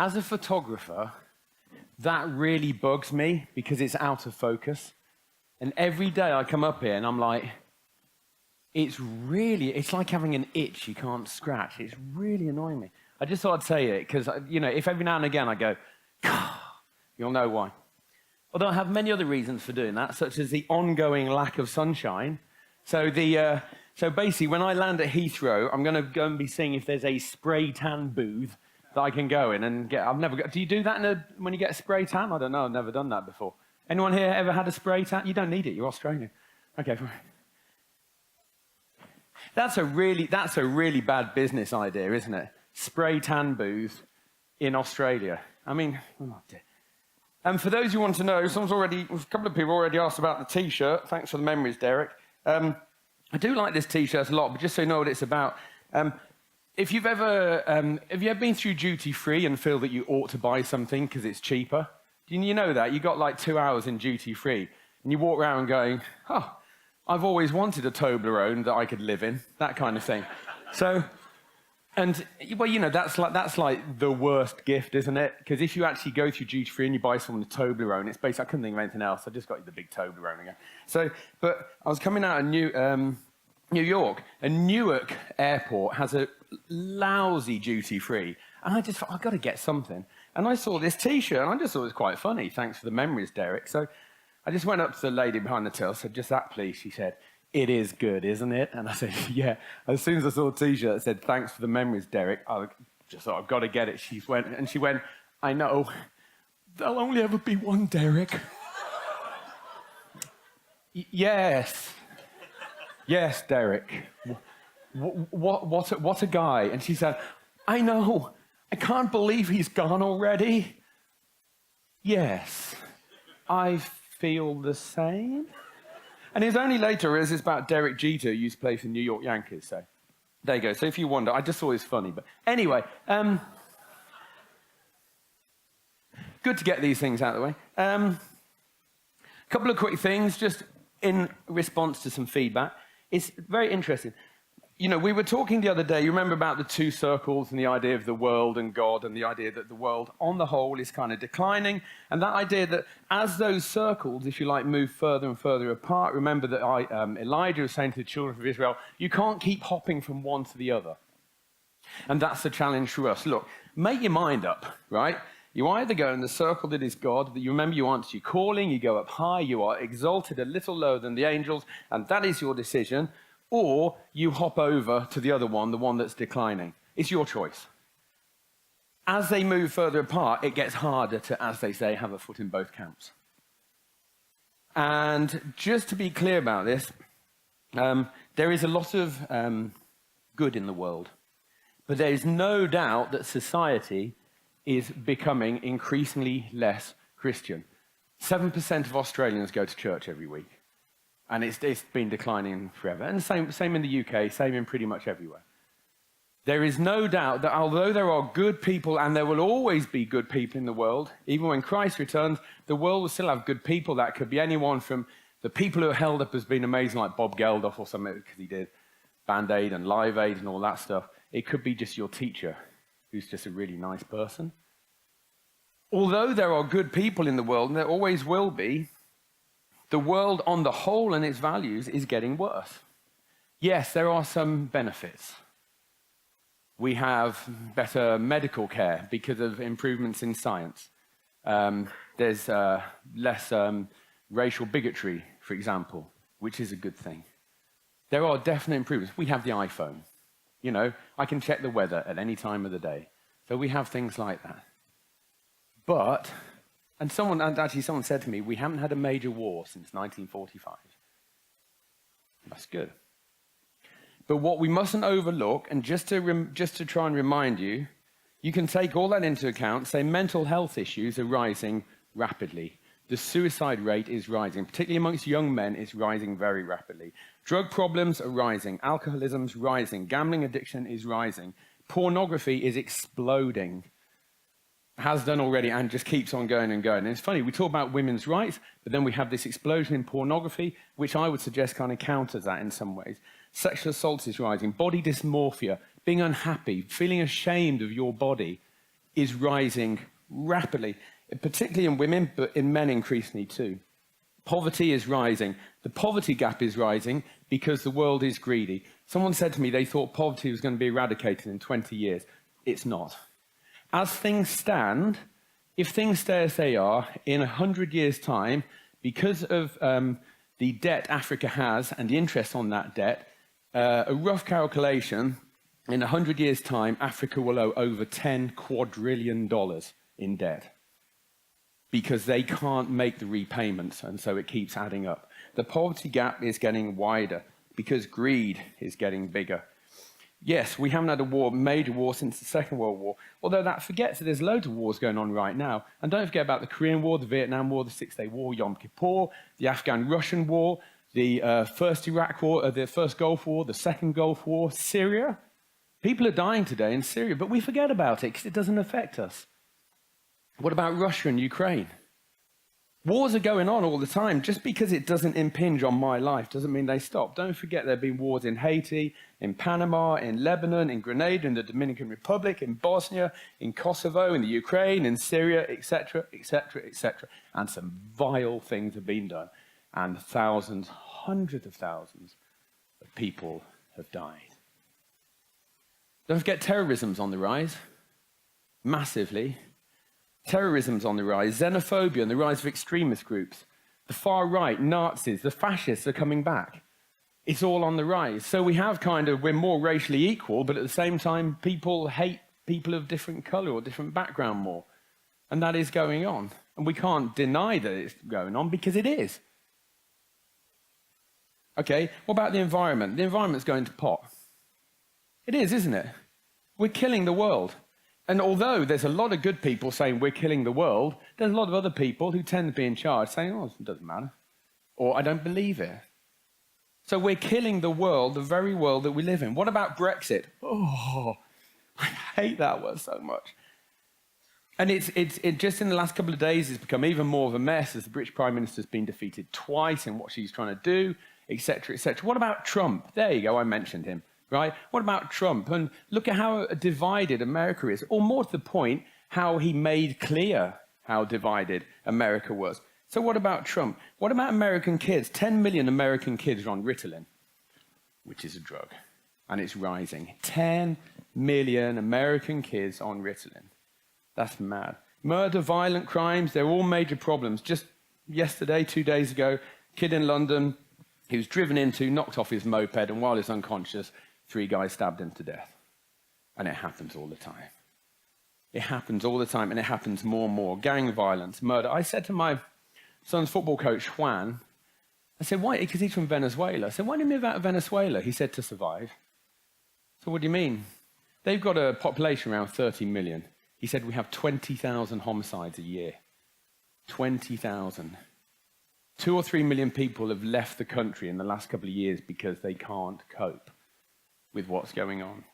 As a photographer, that really bugs me because it's out of focus. And every day I come up here and I'm like, it's like having an itch you can't scratch. It's really annoying me. I just thought I'd say it because, if every now and again I go, you'll know why. Although I have many other reasons for doing that, such as the ongoing lack of sunshine. So basically, when I land at Heathrow, I'm going to go and be seeing if there's a spray tan booth that I can go in and get. Do you do that when you get a spray tan? I don't know. I've never done that before. Anyone here ever had a spray tan? You don't need it. You're Australian. Okay, fine. That's a really bad business idea, isn't it? Spray tan booth in Australia. I mean, oh dear. And for those who want to know, a couple of people already asked about the T-shirt. Thanks for the memories, Derek. I do like this T-shirt a lot, but just so you know what it's about. If you've ever, have you ever been through duty free and feel that you ought to buy something because it's cheaper? Do you know that? You got like 2 hours in duty free, and you walk around going, oh, I've always wanted a Toblerone that I could live in, that kind of thing. So, and well, that's like the worst gift, isn't it? Because if you actually go through duty free and you buy someone a Toblerone, it's basically, I couldn't think of anything else. I just got you the big Toblerone again. So, but I was coming out of New York, and Newark Airport has a lousy duty free, and I just thought, I've got to get something. And I saw this T-shirt, and I just thought it was quite funny. Thanks for the memories, Derek. So I just went up to the lady behind the till, said, just that, please. She said, it is good, isn't it? And I said, yeah. As soon as I saw the T-shirt that said, thanks for the memories, Derek, I just thought, I've got to get it. She went, I know, there'll only ever be one Derek. Yes, Derek. What a guy. And she said, I know, I can't believe he's gone already. Yes, I feel the same. And it's only later as it's about Derek Jeter, who used to play for the New York Yankees. So there you go. So if you wonder, I just thought it was funny. But anyway, good to get these things out of the way. A couple of quick things, just in response to some feedback. It's very interesting. We were talking the other day, you remember about the two circles and the idea of the world and God, and the idea that the world on the whole is kind of declining, and that idea that as those circles, if you like, move further and further apart, remember that Elijah was saying to the children of Israel, you can't keep hopping from one to the other. And that's the challenge for us. Look, make your mind up, right? You either go in the circle that is God, that you remember you answer your calling, you go up high, you are exalted a little lower than the angels, and that is your decision, or you hop over to the other one, the one that's declining. It's your choice. As they move further apart, it gets harder to, as they say, have a foot in both camps. And just to be clear about this, there is a lot of good in the world, but there is no doubt that society is becoming increasingly less Christian. 7% of Australians go to church every week. And it's been declining forever. And same in the UK, same in pretty much everywhere. There is no doubt that although there are good people, and there will always be good people in the world, even when Christ returns, the world will still have good people. That could be anyone from the people who are held up as being amazing, like Bob Geldof or something, because he did Band-Aid and Live Aid and all that stuff. It could be just your teacher, who's just a really nice person. Although there are good people in the world, and there always will be, the world on the whole and its values is getting worse. Yes, there are some benefits. We have better medical care because of improvements in science. There's less racial bigotry, for example, which is a good thing. There are definite improvements. We have the iPhone. I can check the weather at any time of the day. So we have things like that. But, and someone said to me, we haven't had a major war since 1945. That's good. But what we mustn't overlook, and just to try and remind you, you can take all that into account, say mental health issues are rising rapidly. The suicide rate is rising, particularly amongst young men, it's rising very rapidly. Drug problems are rising, alcoholism's rising, gambling addiction is rising, pornography is exploding. Has done already and just keeps on going and going. And it's funny, we talk about women's rights, but then we have this explosion in pornography, which I would suggest kind of counters that in some ways. Sexual assault is rising, body dysmorphia, being unhappy, feeling ashamed of your body is rising rapidly, particularly in women, but in men increasingly too. Poverty is rising. The poverty gap is rising because the world is greedy. Someone said to me they thought poverty was going to be eradicated in 20 years. It's not. As things stand, if things stay as they are, in 100 years' time, because of the debt Africa has and the interest on that debt, a rough calculation, in 100 years' time, Africa will owe over $10 quadrillion in debt because they can't make the repayments, and so it keeps adding up. The poverty gap is getting wider because greed is getting bigger. Yes, we haven't had a major war since the Second World War, although that forgets that there's loads of wars going on right now. And don't forget about the Korean War, the Vietnam War, the Six-Day War, Yom Kippur, the Afghan-Russian War, the first Iraq War, the first Gulf War, the second Gulf War, Syria. People are dying today in Syria, but we forget about it because it doesn't affect us. What about Russia and Ukraine? Wars are going on all the time. Just because it doesn't impinge on my life doesn't mean they stop. Don't forget there have been wars in Haiti, in Panama, in Lebanon, in Grenada, in the Dominican Republic, in Bosnia, in Kosovo, in the Ukraine, in Syria, etc., etc., etc. And some vile things have been done. And thousands, hundreds of thousands of people have died. Don't forget terrorism's on the rise. Massively. Terrorism's on the rise, xenophobia and the rise of extremist groups. The far right, Nazis, the fascists are coming back. It's all on the rise. So we have we're more racially equal, but at the same time, people hate people of different colour or different background more. And that is going on. And we can't deny that it's going on because it is. Okay, what about the environment? The environment's going to pot. It is, isn't it? We're killing the world. And although there's a lot of good people saying we're killing the world, there's a lot of other people who tend to be in charge saying, oh, it doesn't matter. Or I don't believe it. So we're killing the world, the very world that we live in. What about Brexit? Oh, I hate that word so much. And it just in the last couple of days it's become even more of a mess as the British Prime Minister's been defeated twice in what she's trying to do, etc., etc. What about Trump? There you go, I mentioned him. Right? What about Trump? And look at how divided America is. Or more to the point, how he made clear how divided America was. So what about Trump? What about American kids? 10 million American kids are on Ritalin, which is a drug. And it's rising. 10 million American kids on Ritalin. That's mad. Murder, violent crimes, they're all major problems. Just yesterday, 2 days ago, kid in London, he was driven into, knocked off his moped, and while he's unconscious, 3 guys stabbed him to death. And it happens all the time. It happens all the time, and it happens more and more. Gang violence, murder. I said to my son's football coach, Juan, I said, why? Because he's from Venezuela. I said, why did you move out of Venezuela? He said, to survive. So what do you mean? They've got a population around 30 million. He said, we have 20,000 homicides a year. 20,000. 2 or 3 million people have left the country in the last couple of years because they can't cope with what's going on.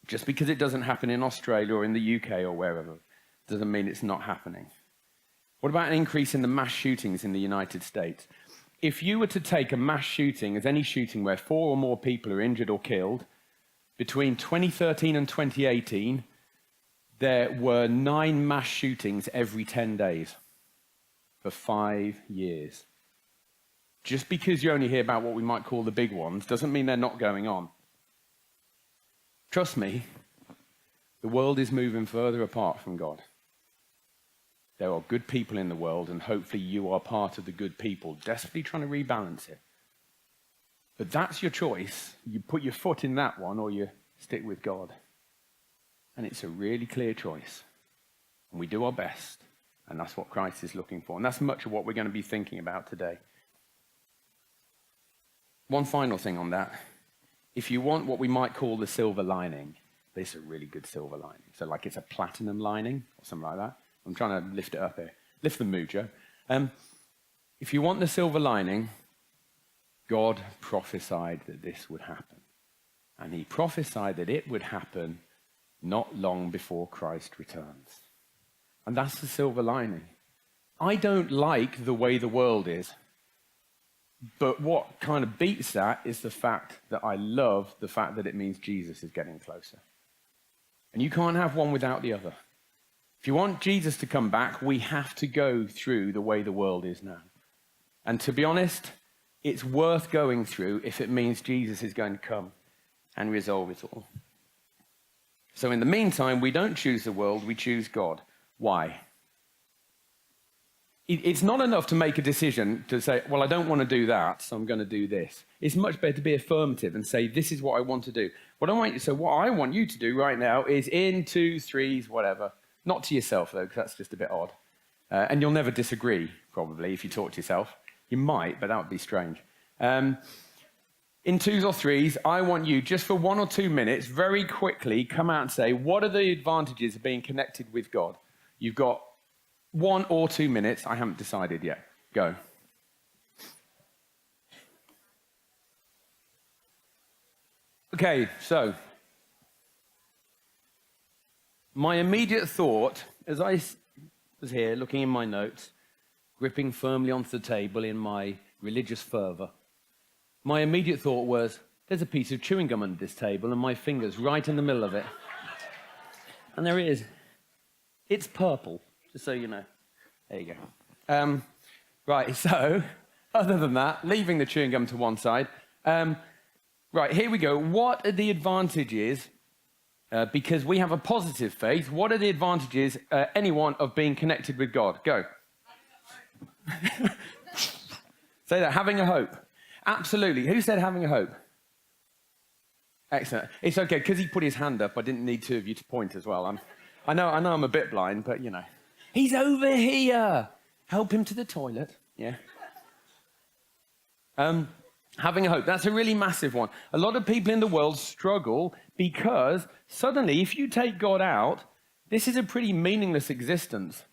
Just because it doesn't happen in Australia or in the UK or wherever doesn't mean it's not happening. What about an increase in the mass shootings in the United States? If you were to take a mass shooting as any shooting where 4 or more people are injured or killed, between 2013 and 2018, there were 9 mass shootings every 10 days for 5 years. Just because you only hear about what we might call the big ones doesn't mean they're not going on. Trust me, the world is moving further apart from God. There are good people in the world, and hopefully you are part of the good people, desperately trying to rebalance it. But that's your choice. You put your foot in that one, or you stick with God. And it's a really clear choice. And we do our best, and that's what Christ is looking for. And that's much of what we're going to be thinking about today. One final thing on that. If you want what we might call the silver lining, this is a really good silver lining. So like it's a platinum lining or something like that. I'm trying to lift it up here. Lift the mood, Joe. If you want the silver lining, God prophesied that this would happen. And he prophesied that it would happen not long before Christ returns. And that's the silver lining. I don't like the way the world is. But what kind of beats that is the fact that I love the fact that it means Jesus is getting closer. And you can't have one without the other. If you want Jesus to come back, we have to go through the way the world is now. And to be honest, it's worth going through if it means Jesus is going to come and resolve it all. So in the meantime, we don't choose the world, we choose God. Why? It's not enough to make a decision to say, well, I don't want to do that, so I'm going to do this. It's much better to be affirmative and say, this is what I want to do. What I want you to do right now is in 2, 3s, whatever. Not to yourself, though, because that's just a bit odd. And you'll never disagree, probably, if you talk to yourself. You might, but that would be strange. In 2s or 3s, I want you, just for 1 or 2 minutes, very quickly come out and say, what are the advantages of being connected with God? You've got 1 or 2 minutes. I haven't decided yet. Go. Okay, so my immediate thought, as I was here looking in my notes, gripping firmly onto the table in my religious fervour, my immediate thought was, there's a piece of chewing gum under this table and my finger's right in the middle of it. And there it is. It's purple, just so you know. There you go. Right, so, other than that, leaving the chewing gum to one side, right, here we go. What are the advantages, because we have a positive faith, what are the advantages, anyone, of being connected with God? Go. Say that, having a hope. Absolutely. Who said having a hope? Excellent. It's okay, because he put his hand up, I didn't need 2 of you to point as well. I know I'm a bit blind, but you know. He's over here. Help him to the toilet. Yeah. Having a hope. That's a really massive one. A lot of people in the world struggle because suddenly, if you take God out, this is a pretty meaningless existence.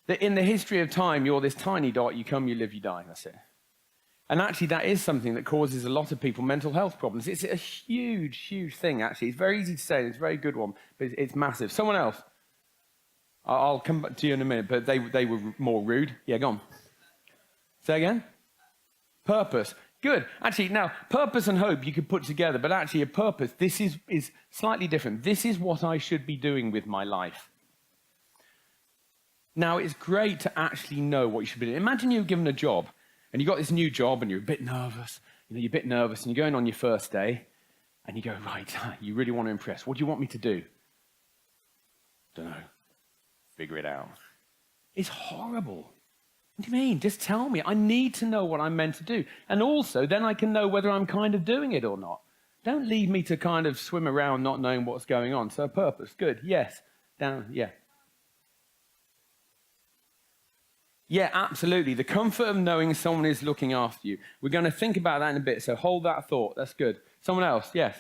That in the history of time, you're this tiny dot, you come, you live, you die. That's it. And actually, that is something that causes a lot of people mental health problems. It's a huge, huge thing, actually. It's very easy to say, and it's a very good one, but it's massive. Someone else. I'll come back to you in a minute, but they were more rude. Yeah, go on. Say again? Purpose. Good. Actually, now, purpose and hope you could put together, but actually a purpose, this is slightly different. This is what I should be doing with my life. Now, it's great to actually know what you should be doing. Imagine you're given a job, and you've got this new job, and you're a bit nervous. You know, you're a bit nervous, and you're going on your first day, and you go, right, you really want to impress. What do you want me to do? Don't know. Figure it out. It's horrible. What do you mean? Just tell me. I need to know what I'm meant to do. And also, then I can know whether I'm kind of doing it or not. Don't leave me to kind of swim around not knowing what's going on. So purpose. Good. Yes. Down. Yeah. Yeah, absolutely. The comfort of knowing someone is looking after you. We're going to think about that in a bit. So hold that thought. That's good. Someone else. Yes.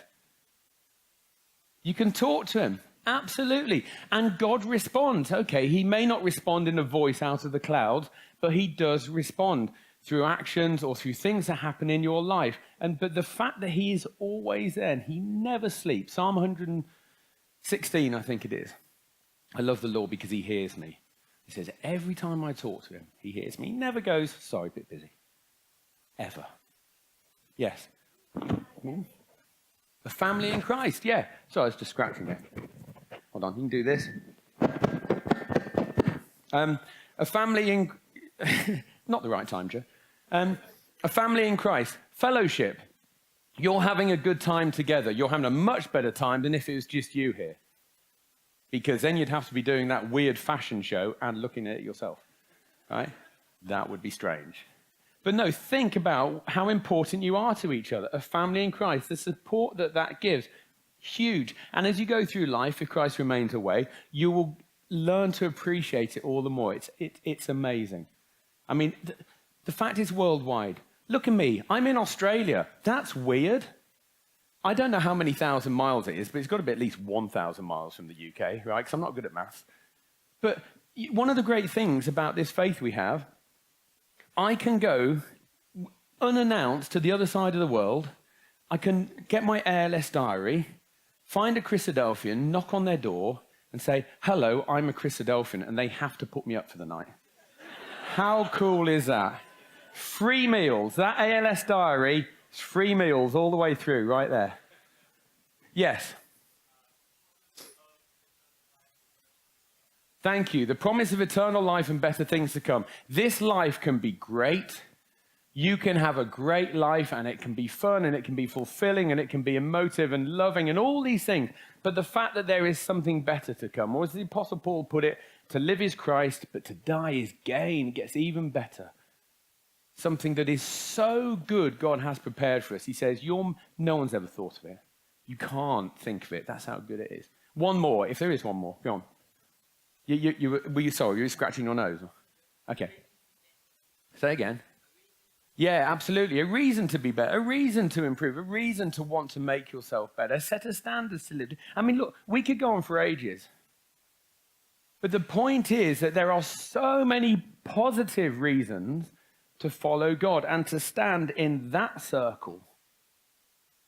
You can talk to him. Absolutely. And God responds. Okay, he may not respond in a voice out of the clouds, but he does respond through actions or through things that happen in your life. But the fact that he is always there, and he never sleeps. Psalm 116, I think it is. I love the Lord because he hears me. He says, every time I talk to him, he hears me. He never goes, sorry, a bit busy. Ever. Yes. A family in Christ, yeah. So I was just scratching it. Hold on, you can do this. A family in... Not the right time, Joe. A family in Christ. Fellowship. You're having a good time together. You're having a much better time than if it was just you here. Because then you'd have to be doing that weird fashion show and looking at it yourself. Right? That would be strange. But no, think about how important you are to each other. A family in Christ, the support that gives. Huge. And as you go through life, if Christ remains away, you will learn to appreciate it all the more. It's amazing. I mean, the fact is worldwide. Look at me. I'm in Australia. That's weird. I don't know how many thousand miles it is, but it's got to be at least 1,000 miles from the UK, right? Because I'm not good at maths. But one of the great things about this faith we have, I can go unannounced to the other side of the world. I can get my ALS diary, find a Christadelphian, knock on their door, and say, hello, I'm a Christadelphian, and they have to put me up for the night. How cool is that? Free meals. That ALS diary is free meals all the way through, right there. Yes. Thank you. The promise of eternal life and better things to come. This life can be great. You can have a great life, and it can be fun, and it can be fulfilling, and it can be emotive and loving, and all these things. But the fact that there is something better to come, or as the Apostle Paul put it, to live is Christ, but to die is gain. It gets even better. Something that is so good God has prepared for us. He says, no one's ever thought of it. You can't think of it. That's how good it is. One more, if there is one more. Go on. Were you scratching your nose? Okay. Say again. Yeah, absolutely. A reason to be better, a reason to improve, a reason to want to make yourself better, set a standard to live. I mean, look, we could go on for ages. But the point is that there are so many positive reasons to follow God and to stand in that circle.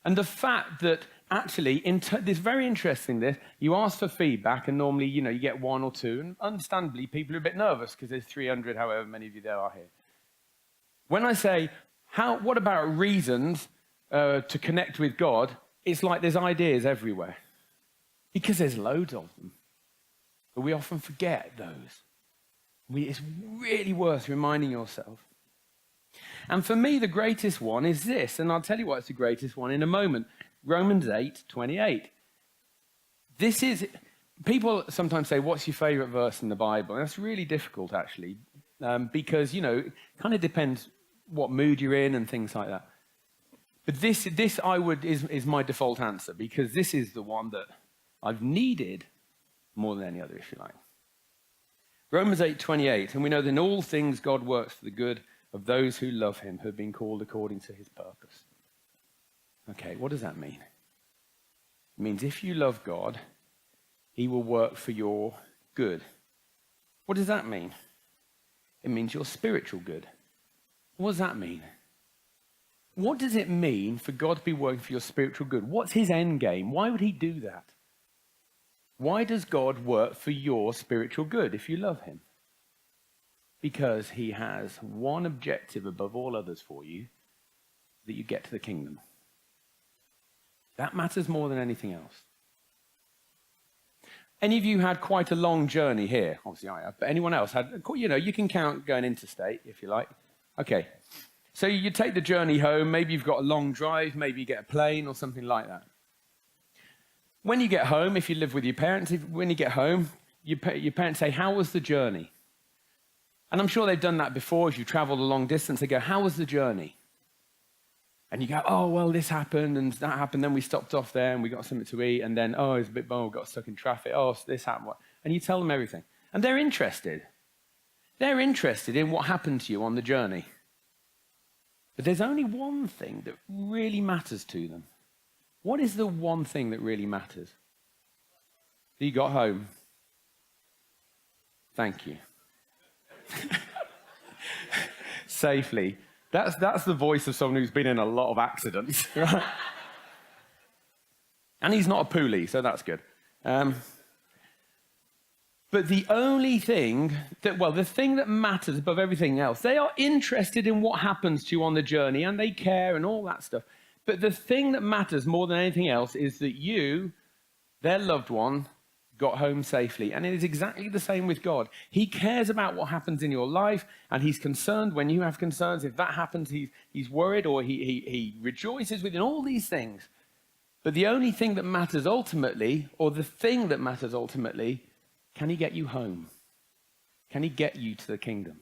And the fact that actually, this very interesting, you ask for feedback, and normally, you get one or two, and understandably, people are a bit nervous because there's 300, however many of you there are here. When I say, what about reasons to connect with God, it's like there's ideas everywhere. Because there's loads of them. But we often forget those. It's really worth reminding yourself. And for me, the greatest one is this, and I'll tell you why it's the greatest one in a moment. Romans 8:28. This is, people sometimes say, what's your favorite verse in the Bible? And that's really difficult, actually, because, it kind of depends what mood you're in and things like that. But this is my default answer, because this is the one that I've needed more than any other, if you like. Romans 8:28, and we know that in all things God works for the good of those who love him, who have been called according to his purpose. Okay, what does that mean? It means if you love God, he will work for your good. What does that mean? It means your spiritual good. What does that mean? What does it mean for God to be working for your spiritual good? What's his end game? Why would he do that? Why does God work for your spiritual good if you love him? Because he has one objective above all others for you, that you get to the kingdom. That matters more than anything else. Any of you had quite a long journey here? Obviously I have, but anyone else had, you can count going interstate if you like. Okay, so you take the journey home, maybe you've got a long drive, maybe you get a plane or something like that. When you get home, if you live with your parents, when you get home, your parents say, how was the journey? And I'm sure they've done that before. As you traveled a long distance, they go, how was the journey? And you go, oh, well, this happened and that happened. Then we stopped off there and we got something to eat. And then, oh, it was a bit boring, we got stuck in traffic. Oh, this happened. And you tell them everything. And they're interested. They're interested in what happened to you on the journey. But there's only one thing that really matters to them. What is the one thing that really matters? You got home. Thank you. Safely. That's the voice of someone who's been in a lot of accidents. Right? And he's not a poolie, so that's good. But the only thing the thing that matters above everything else, they are interested in what happens to you on the journey, and they care and all that stuff. But the thing that matters more than anything else is that you, their loved one, got home safely. And it is exactly the same with God. He cares about what happens in your life, and he's concerned when you have concerns. If that happens, he's worried, or he rejoices within all these things. But the only thing that matters ultimately, or the thing that matters ultimately, can he get you home? Can he get you to the kingdom?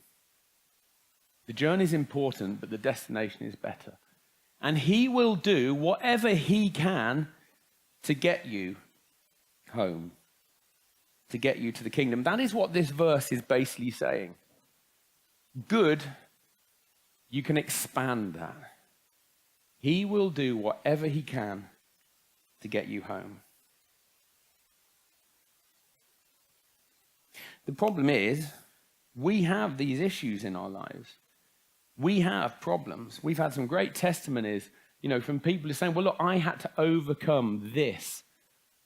The journey is important, but the destination is better. And he will do whatever he can to get you home, to get you to the kingdom. That is what this verse is basically saying. Good, you can expand that. He will do whatever he can to get you home. The problem is, we have these issues in our lives. We have problems. We've had some great testimonies, from people who are saying, well, look, I had to overcome this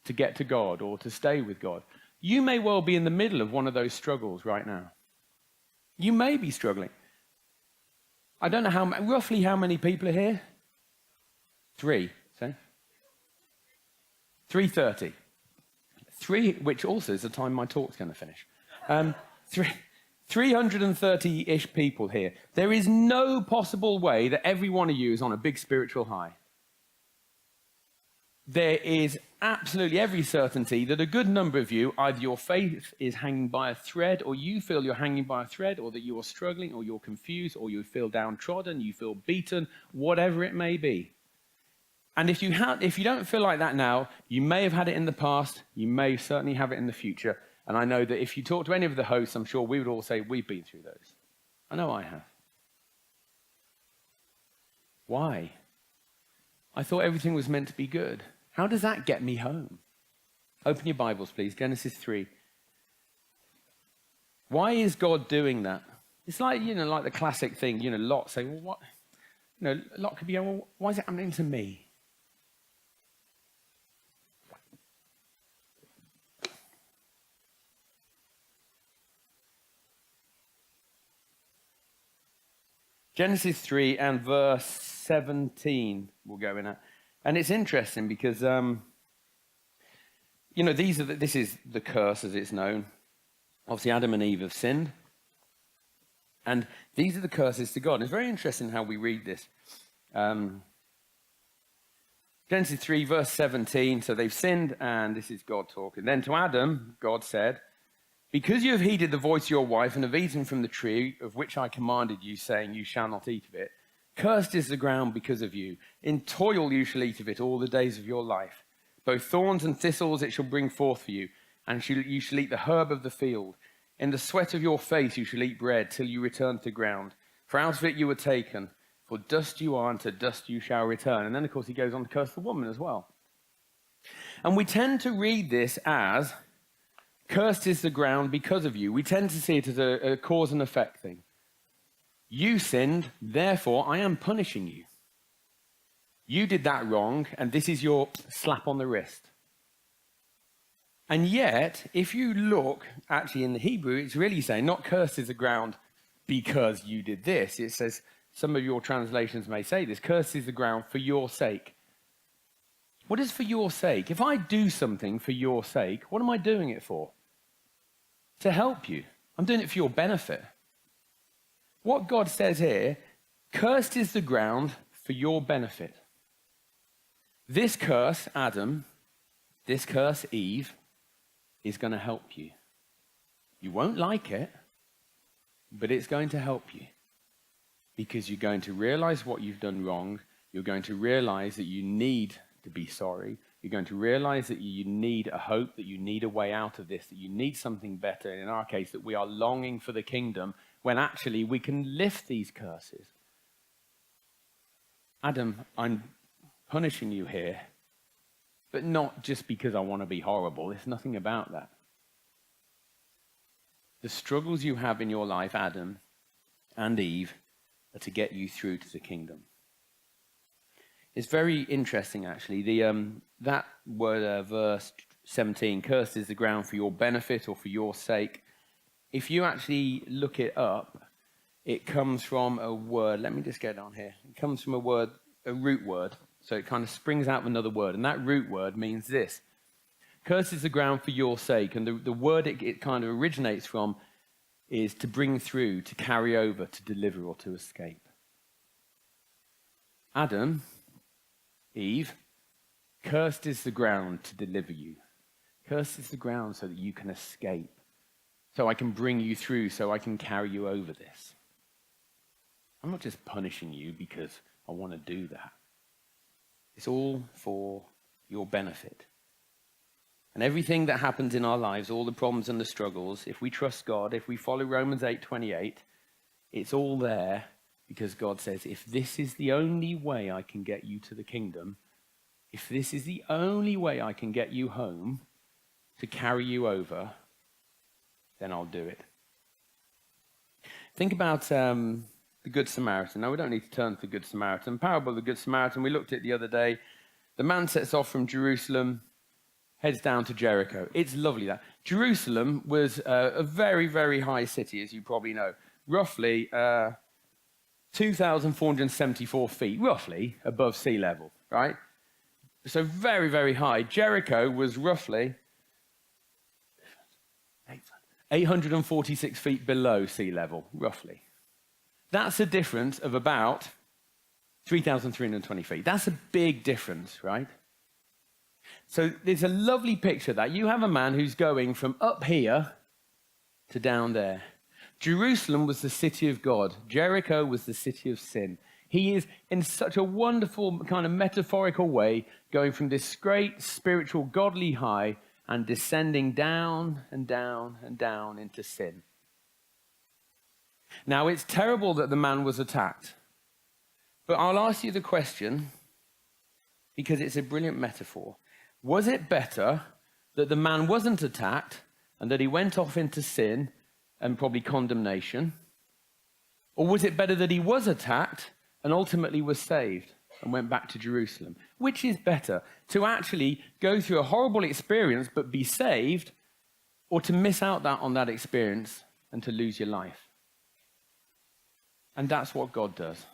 to get to God or to stay with God. You may well be in the middle of one of those struggles right now. You may be struggling. I don't know roughly how many people are here? 3, so 3:30. 3, which also is the time my talk's going to finish. Three, 330-ish people here. There is no possible way that every one of you is on a big spiritual high. There is absolutely every certainty that a good number of you, either your faith is hanging by a thread, or you feel you're hanging by a thread, or that you are struggling, or you're confused, or you feel downtrodden, you feel beaten, whatever it may be. And if you don't feel like that now, you may have had it in the past, you may certainly have it in the future. And I know that if you talk to any of the hosts, I'm sure we would all say we've been through those. I know I have. Why? I thought everything was meant to be good. How does that get me home? Open your Bibles, please. Genesis 3. Why is God doing that? It's like, like the classic thing, Lot saying, well, what? Lot could be going, well, why is it happening to me? Genesis 3 and verse 17 we'll go in at. And it's interesting because, this is the curse as it's known. Obviously, Adam and Eve have sinned. And these are the curses to God. And it's very interesting how we read this. Genesis 3, verse 17. So they've sinned, and this is God talking. Then to Adam, God said, because you have heeded the voice of your wife and have eaten from the tree of which I commanded you, saying, you shall not eat of it, cursed is the ground because of you. In toil you shall eat of it all the days of your life. Both thorns and thistles it shall bring forth for you, and you shall eat the herb of the field. In the sweat of your face you shall eat bread till you return to ground. For out of it you were taken. For dust you are, and to dust you shall return. And then, of course, he goes on to curse the woman as well. And we tend to read this as, cursed is the ground because of you. We tend to see it as a cause and effect thing. You sinned, therefore I am punishing you. You did that wrong, and this is your slap on the wrist. And yet, if you look, actually in the Hebrew, it's really saying, not cursed is the ground because you did this. It says, some of your translations may say this, cursed is the ground for your sake. What is for your sake? If I do something for your sake, what am I doing it for? To help you. I'm doing it for your benefit. What God says here, cursed is the ground for your benefit. This curse, Adam, this curse, Eve, is going to help you. You won't like it, but it's going to help you. Because you're going to realize what you've done wrong. You're going to realize that you need to be sorry. You're going to realize that you need a hope, that you need a way out of this, that you need something better. And in our case, that we are longing for the kingdom when actually we can lift these curses. Adam, I'm punishing you here, but not just because I want to be horrible. There's nothing about that. The struggles you have in your life, Adam and Eve, are to get you through to the kingdom. It's very interesting, actually. That word, verse 17, cursed is the ground for your benefit or for your sake. If you actually look it up, it comes from a word. Let me just get on here. It comes from a root word. So it kind of springs out of another word. And that root word means this. Cursed is the ground for your sake. And the word it kind of originates from is to bring through, to carry over, to deliver, or to escape. Adam, Eve, cursed is the ground to deliver you. Cursed is the ground so that you can escape. So I can bring you through, so I can carry you over this. I'm not just punishing you because I want to do that. It's all for your benefit. And everything that happens in our lives, all the problems and the struggles, if we trust God, if we follow Romans 8:28, it's all there because God says, if this is the only way I can get you to the kingdom, if this is the only way I can get you home to carry you over, then I'll do it. Think about the Good Samaritan. Now, we don't need to turn to the Good Samaritan. Parable of the Good Samaritan, we looked at the other day. The man sets off from Jerusalem, heads down to Jericho. It's lovely that. Jerusalem was a very, very high city, as you probably know. Roughly 2,474 feet, roughly, above sea level, right? So very, very high. Jericho was roughly 846 feet below sea level, roughly. That's a difference of about 3,320 feet. That's a big difference, right? So there's a lovely picture that you have a man who's going from up here to down there. Jerusalem was the city of God. Jericho was the city of sin. He is, in such a wonderful kind of metaphorical way, going from this great spiritual godly high and descending down and down and down into sin. Now, it's terrible that the man was attacked. But I'll ask you the question, because it's a brilliant metaphor. Was it better that the man wasn't attacked and that he went off into sin and probably condemnation? Or was it better that he was attacked and ultimately was saved and went back to Jerusalem? Which is better, to actually go through a horrible experience but be saved, or to miss out on that experience and to lose your life? And that's what God does.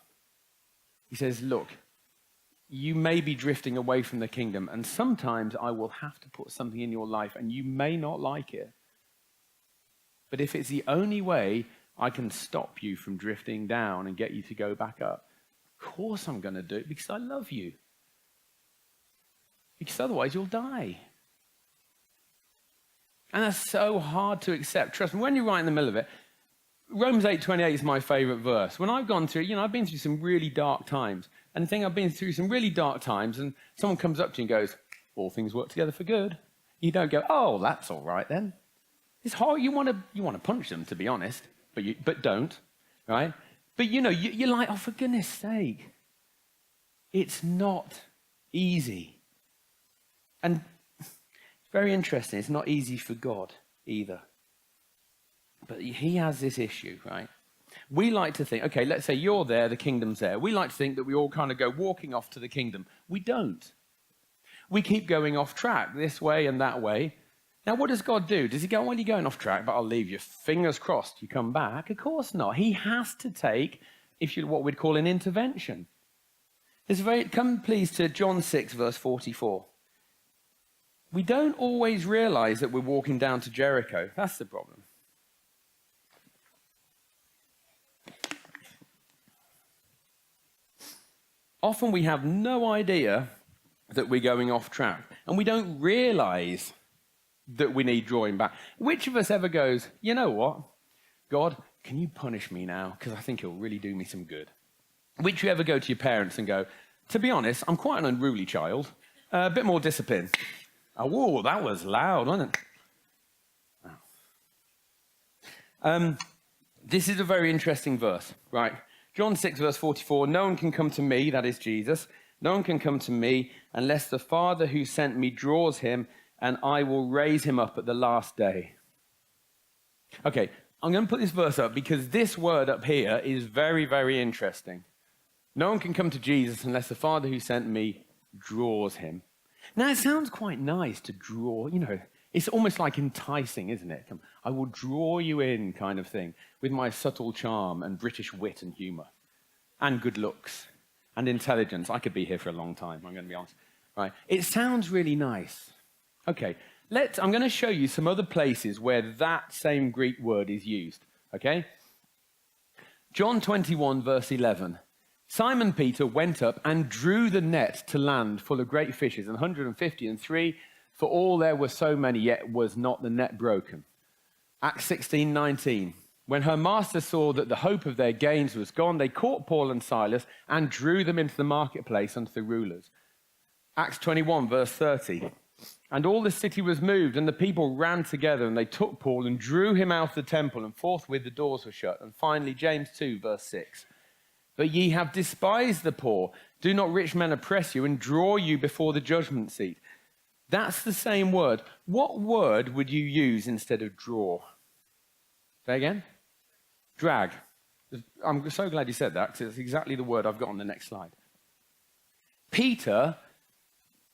He says, look, you may be drifting away from the kingdom, and sometimes I will have to put something in your life, and you may not like it. But if it's the only way I can stop you from drifting down and get you to go back up, of course I'm going to do it, because I love you. Because otherwise you'll die. And that's so hard to accept. Trust me, when you're right in the middle of it, Romans 8:28 is my favorite verse. When I've gone through, I've been through some really dark times. And the thing, I've been through some really dark times, and someone comes up to you and goes, all things work together for good. You don't go, oh, that's all right then. It's hard. You want to punch them, to be honest, but don't, right? But you're like, oh, for goodness sake. It's not easy. And it's very interesting. It's not easy for God either. But he has this issue, right? We like to think, okay, let's say you're there, the kingdom's there. We like to think that we all kind of go walking off to the kingdom. We don't. We keep going off track this way and that way. Now, what does God do? Does he go, well, you're going off track, but I'll leave you. Fingers crossed you come back? Of course not. He has to take, what we'd call an intervention. Come please to John 6, verse 44. We don't always realize that we're walking down to Jericho. That's the problem. Often we have no idea that we're going off track, and we don't realize that we need drawing back. Which of us ever goes, you know what, God, can you punish me now? Because I think it'll really do me some good. Which of you ever go to your parents and go, to be honest, I'm quite an unruly child, a bit more discipline. Oh, whoa, that was loud, wasn't it? Oh. This is a very interesting verse, right? John 6, verse 44, no one can come to me, that is Jesus, no one can come to me unless the Father who sent me draws him, and I will raise him up at the last day. Okay, I'm going to put this verse up because this word up here is very, very interesting. No one can come to Jesus unless the Father who sent me draws him. Now, it sounds quite nice to draw, it's almost like enticing, isn't it? I will draw you in kind of thing with my subtle charm and British wit and humour and good looks and intelligence. I could be here for a long time, I'm going to be honest. Right? It sounds really nice. Okay, I'm going to show you some other places where that same Greek word is used. Okay? John 21, verse 11. Simon Peter went up and drew the net to land full of great fishes, 153, for all there were so many, yet was not the net broken. Acts 16:19. When her master saw that the hope of their gains was gone, they caught Paul and Silas and drew them into the marketplace unto the rulers. Acts 21, verse 30. And all the city was moved, and the people ran together, and they took Paul and drew him out of the temple, and forthwith the doors were shut. And finally, James 2, verse 6. But ye have despised the poor. Do not rich men oppress you and draw you before the judgment seat? That's the same word. What word would you use instead of draw? Say again? Drag. I'm so glad you said that, because it's exactly the word I've got on the next slide. Peter,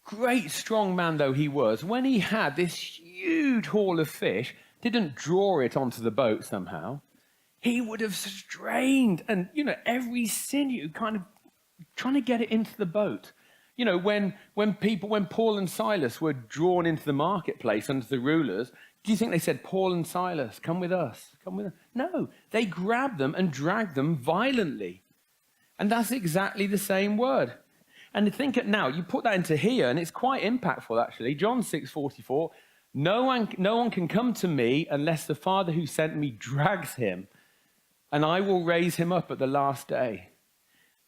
great strong man though he was, when he had this huge haul of fish, didn't draw it onto the boat somehow. He would have strained and, every sinew kind of trying to get it into the boat. When Paul and Silas were drawn into the marketplace under the rulers, Do you think they said, Paul and Silas, come with us, come with us? No, they grabbed them and dragged them violently. And that's exactly the same word. And think now, you put that into here, and it's quite impactful, actually. John 6:44, no one can come to me unless the Father who sent me drags him, and I will raise him up at the last day.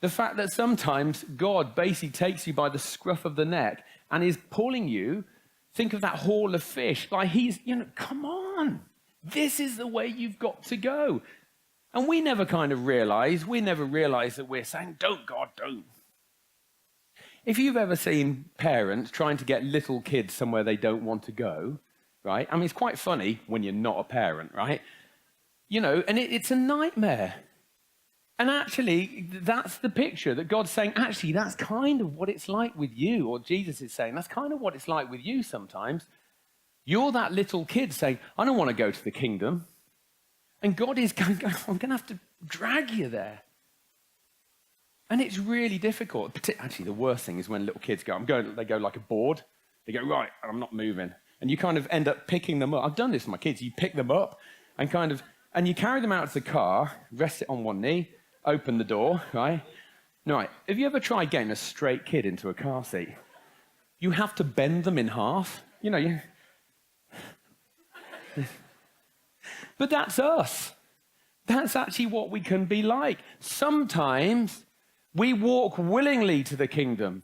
The fact that sometimes God basically takes you by the scruff of the neck and is pulling you. Think of that haul of fish. Like come on. This is the way you've got to go. And we never realize that we're saying, don't, God, don't. If you've ever seen parents trying to get little kids somewhere they don't want to go, right? I mean, it's quite funny when you're not a parent, right? And it's a nightmare. And actually, that's the picture that God's saying, actually, that's kind of what it's like with you. Or Jesus is saying, that's kind of what it's like with you sometimes. You're that little kid saying, I don't want to go to the kingdom. And God is going, I'm going to have to drag you there. And it's really difficult. Actually, the worst thing is when little kids they go like a board. They go, right, I'm not moving. And you kind of end up picking them up. I've done this with my kids. You pick them up and you carry them out to the car, rest it on one knee, open the door, right? Right. Have you ever tried getting a straight kid into a car seat? You have to bend them in half. But that's us. That's actually what we can be like. Sometimes we walk willingly to the kingdom.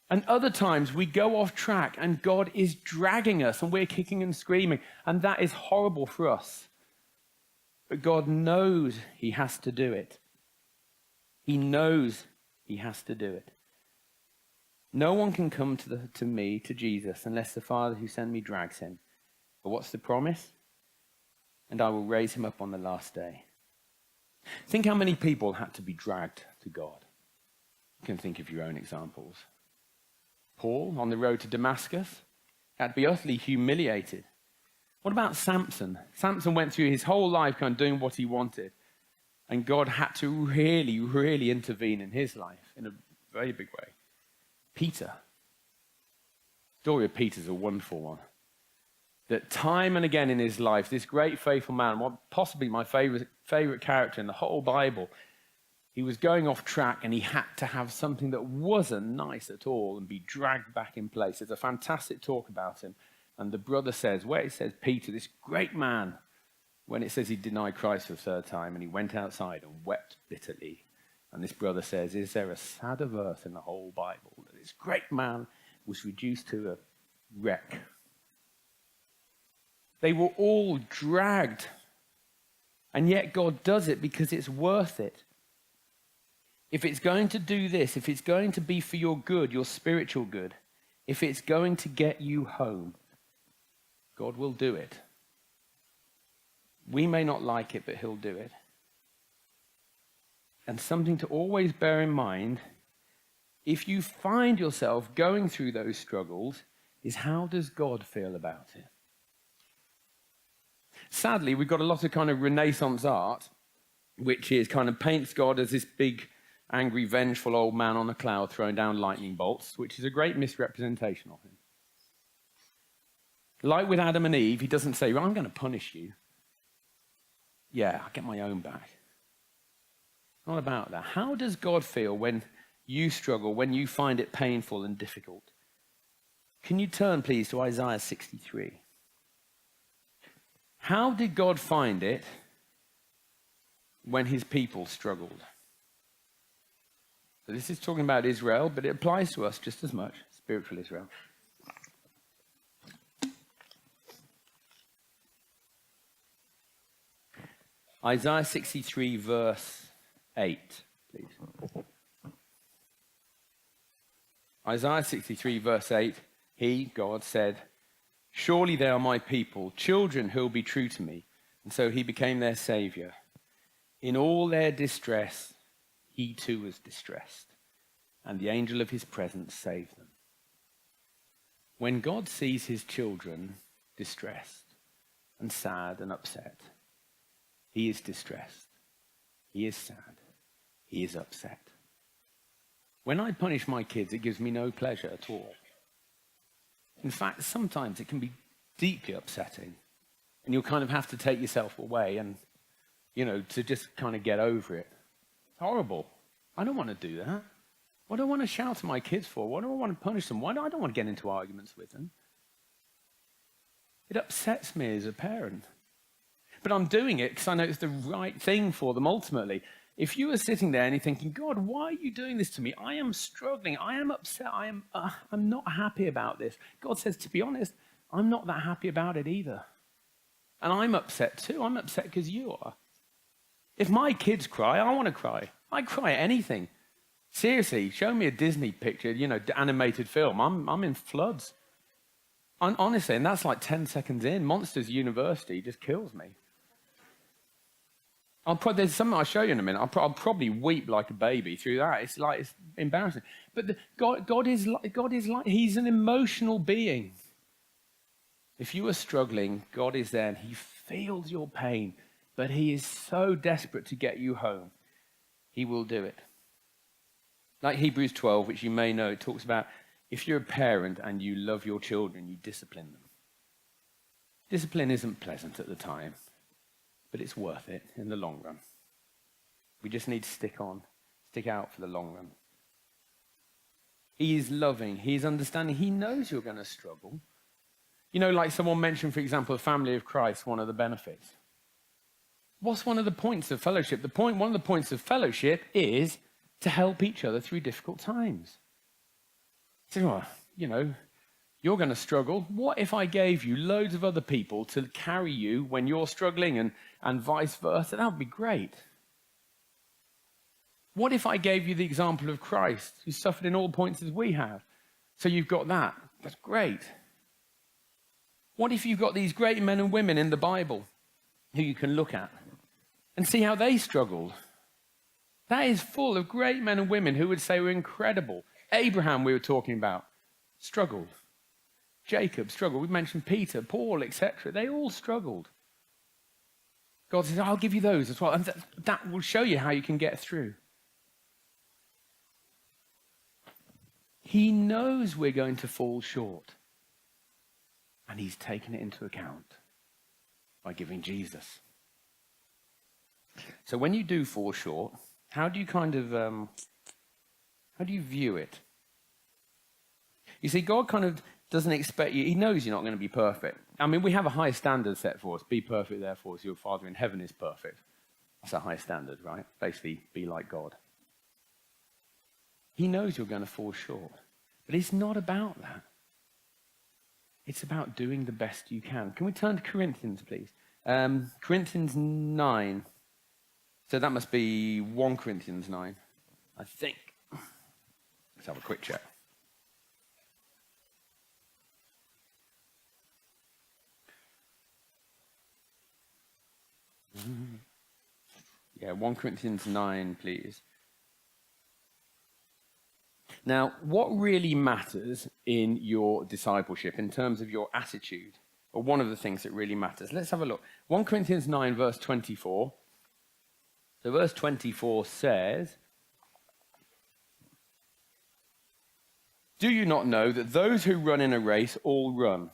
And other times we go off track and God is dragging us and we're kicking and screaming. And that is horrible for us. But God knows he has to do it. He knows he has to do it. No one can come to me, to Jesus, unless the Father who sent me drags him. But what's the promise? And I will raise him up on the last day. Think how many people had to be dragged to God. You can think of your own examples. Paul, on the road to Damascus, had to be utterly humiliated. What about Samson? Samson went through his whole life doing what he wanted. And God had to really, really intervene in his life in a very big way. Peter. The story of Peter's a wonderful one. That time and again in his life, this great faithful man, possibly my favorite character in the whole Bible, he was going off track and he had to have something that wasn't nice at all and be dragged back in place. There's a fantastic talk about him. And the brother says, where it says Peter, this great man, when it says he denied Christ for the third time and he went outside and wept bitterly. And this brother says, is there a sadder verse in the whole Bible that this great man was reduced to a wreck? They were all dragged. And yet God does it because it's worth it. If it's going to do this, if it's going to be for your good, your spiritual good, if it's going to get you home, God will do it. We may not like it, but he'll do it. And something to always bear in mind, if you find yourself going through those struggles, is how does God feel about it? Sadly, we've got a lot of Renaissance art, which is paints God as this big, angry, vengeful old man on a cloud throwing down lightning bolts, which is a great misrepresentation of him. Like with Adam and Eve, he doesn't say, well, I'm going to punish you. Yeah, I'll get my own back. Not about that. How does God feel when you struggle, when you find it painful and difficult? Can you turn, please, to Isaiah 63? How did God find it when his people struggled? So this is talking about Israel, but it applies to us just as much, spiritual Israel. Isaiah 63, verse 8, please. Isaiah 63, verse 8, he, God, said, surely they are my people, children who will be true to me. And so he became their savior. In all their distress, he too was distressed, and the angel of his presence saved them. When God sees his children distressed and sad and upset, he is distressed, he is sad, he is upset. When I punish my kids, it gives me no pleasure at all. In fact, sometimes it can be deeply upsetting. And you'll kind of have to take yourself away and, to just kind of get over it. It's horrible. I don't want to do that. What do I want to shout at my kids for? What do I want to punish them? I don't want to get into arguments with them. It upsets me as a parent. But I'm doing it because I know it's the right thing for them ultimately. If you were sitting there and you're thinking, God, why are you doing this to me? I am struggling. I am upset. I'm not happy about this. God says, to be honest, I'm not that happy about it either. And I'm upset too. I'm upset because you are. If my kids cry, I want to cry. I cry at anything. Seriously, show me a Disney picture, animated film. I'm in floods. Honestly, and that's like 10 seconds in. Monsters University just kills me. There's something I'll show you in a minute. I'll probably weep like a baby through that. It's embarrassing. But God is like, he's an emotional being. If you are struggling, God is there and he feels your pain, but he is so desperate to get you home. He will do it. Like Hebrews 12, which you may know, it talks about if you're a parent and you love your children, you discipline them. Discipline isn't pleasant at the time, but it's worth it in the long run. We just need to stick out for the long run. He is loving, he is understanding, he knows you're going to struggle. Like someone mentioned, for example, the family of Christ, one of the benefits. What's one of the points of fellowship? One of the points of fellowship is to help each other through difficult times. So, you're going to struggle. What if I gave you loads of other people to carry you when you're struggling and vice versa? That would be great. What if I gave you the example of Christ, who suffered in all points as we have? So you've got that. That's great. What if you've got these great men and women in the Bible who you can look at and see how they struggled? That is full of great men and women who would say were incredible. Abraham, we were talking about, struggled. Jacob struggled. We mentioned Peter, Paul, etc. They all struggled. God says, I'll give you those as well. And that will show you how you can get through. He knows we're going to fall short. And he's taken it into account by giving Jesus. So when you do fall short, how do you how do you view it? You see, God kind of doesn't expect you, he knows you're not going to be perfect. I mean, we have a high standard set for us. Be perfect, therefore, as your Father in heaven is perfect. That's a high standard, right? Basically, be like God. He knows you're going to fall short. But it's not about that. It's about doing the best you can. Can we turn to Corinthians, please? Corinthians 9. So that must be 1 Corinthians 9, I think. Let's have a quick check. Yeah, 1 Corinthians 9, please. Now, what really matters in your discipleship in terms of your attitude, or one of the things that really matters, let's have a look. 1 Corinthians 9, verse 24. So verse 24 says, do you not know that those who run in a race all run,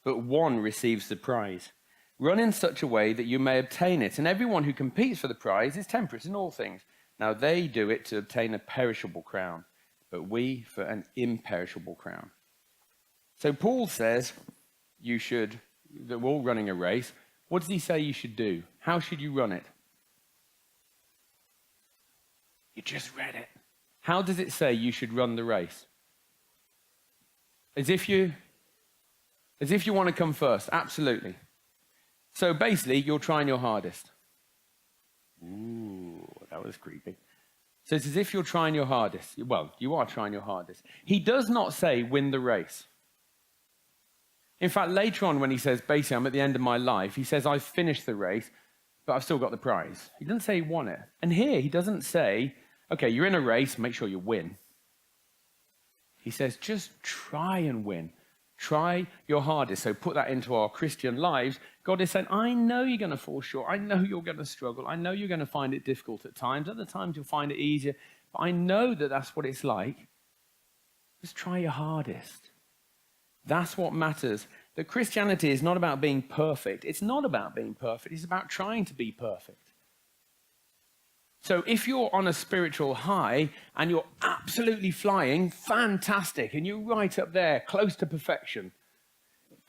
but one receives the prize? Run in such a way that you may obtain it, and everyone who competes for the prize is temperate in all things. Now they do it to obtain a perishable crown, but we for an imperishable crown. So Paul says that we're all running a race. What does he say you should do? How should you run it? You just read it. How does it say you should run the race? As if you want to come first. Absolutely. So basically, you're trying your hardest. Ooh, that was creepy. So it's as if you're trying your hardest. Well, you are trying your hardest. He does not say win the race. In fact, later on when he says, basically, I'm at the end of my life, he says, I've finished the race, but I've still got the prize. He doesn't say he won it. And here, he doesn't say, okay, you're in a race, make sure you win. He says, just try and win. Try your hardest. So put that into our Christian lives. God is saying, I know you're going to fall short. I know you're going to struggle. I know you're going to find it difficult at times. Other times you'll find it easier. But I know that that's what it's like. Just try your hardest. That's what matters. that Christianity is not about being perfect. It's not about being perfect. It's about trying to be perfect. So if you're on a spiritual high and you're absolutely flying, fantastic, and you're right up there, close to perfection.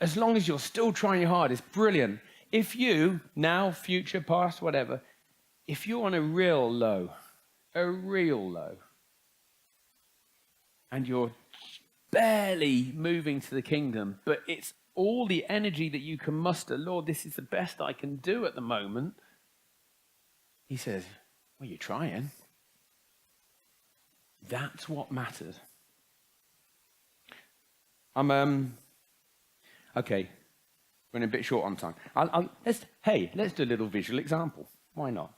As long as you're still trying your hard, it's brilliant. If you, now, future, past, whatever, if you're on a real low, and you're barely moving to the kingdom, but it's all the energy that you can muster, Lord, this is the best I can do at the moment. He says, well, you're trying. That's what matters. Okay, we're a bit short on time. Let's do a little visual example. Why not?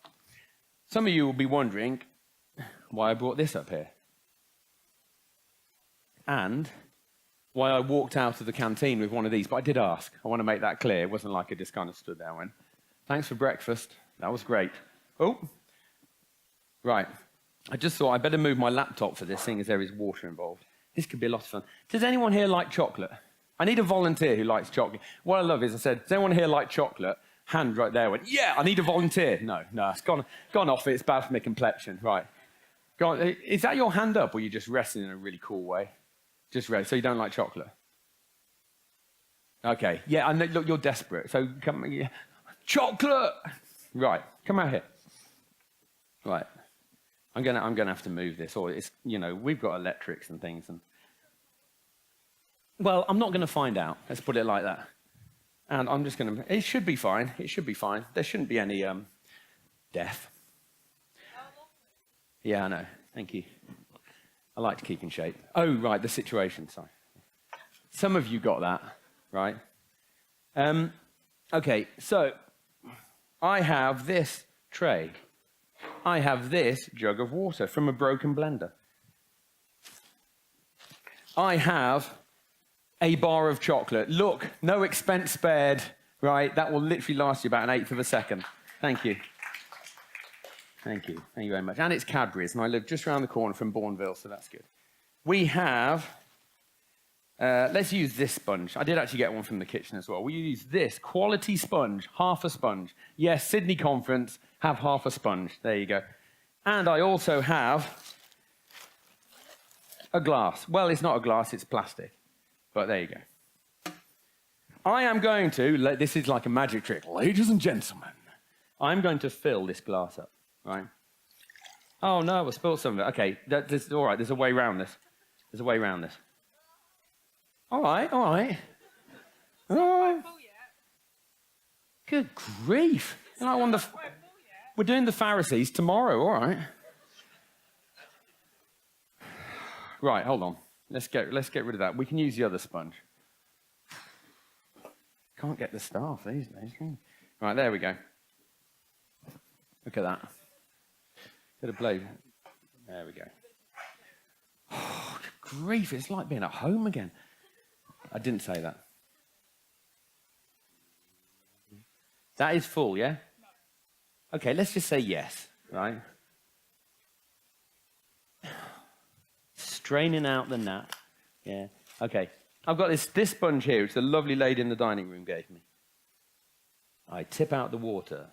Some of you will be wondering why I brought this up here. And why I walked out of the canteen with one of these. But I did ask. I want to make that clear. It wasn't like I just kind of stood there and went, thanks for breakfast. That was great. Oh, right. I just thought I'd better move my laptop for this, seeing as there is water involved. This could be a lot of fun. Does anyone here like chocolate? I need a volunteer who likes chocolate. What I love is I said, does anyone here like chocolate? Hand right there went, yeah, I need a volunteer. No, it's gone off it. It's bad for my complexion. Right. Go on. Is that your hand up or are you just resting in a really cool way? Just rest. So you don't like chocolate? Okay. Yeah, I know, look, you're desperate. So come, yeah. Chocolate! Right. Come out here. Right. I'm gonna have to move this, or it's, we've got electrics and things, and well, I'm not gonna find out. Let's put it like that. And I'm just gonna. It should be fine. It should be fine. There shouldn't be any death. Yeah, I know. Thank you. I like to keep in shape. Oh, right, the situation. Sorry. Some of you got that, right? Okay, so I have this tray. I have this jug of water from a broken blender. I have a bar of chocolate. Look, no expense spared, right? That will literally last you about 1/8 of a second. Thank you. Thank you. Thank you very much. And it's Cadbury's, and I live just around the corner from Bourneville, so that's good. We have, let's use this sponge. I did actually get one from the kitchen as well. We use this quality sponge, half a sponge. Yes, Sydney conference, have half a sponge. There you go. And I also have a glass. Well, it's not a glass, it's plastic. But there you go. I am going to, this is like a magic trick, ladies and gentlemen, I'm going to fill this glass up, right? Oh no, I spilled some of it. Okay, that's all right, there's a way around this. There's a way around this. All right. Good grief. We're doing the Pharisees tomorrow, all right. Right, hold on. Let's get rid of that. We can use the other sponge. Can't get the staff these days. Right, there we go. Look at that. Bit of blade. There we go. Oh, good grief, it's like being at home again. I didn't say that. That is full, yeah? Okay, let's just say yes, right? Straining out the gnat. Yeah, okay. I've got this sponge here, which the lovely lady in the dining room gave me. I tip out the water.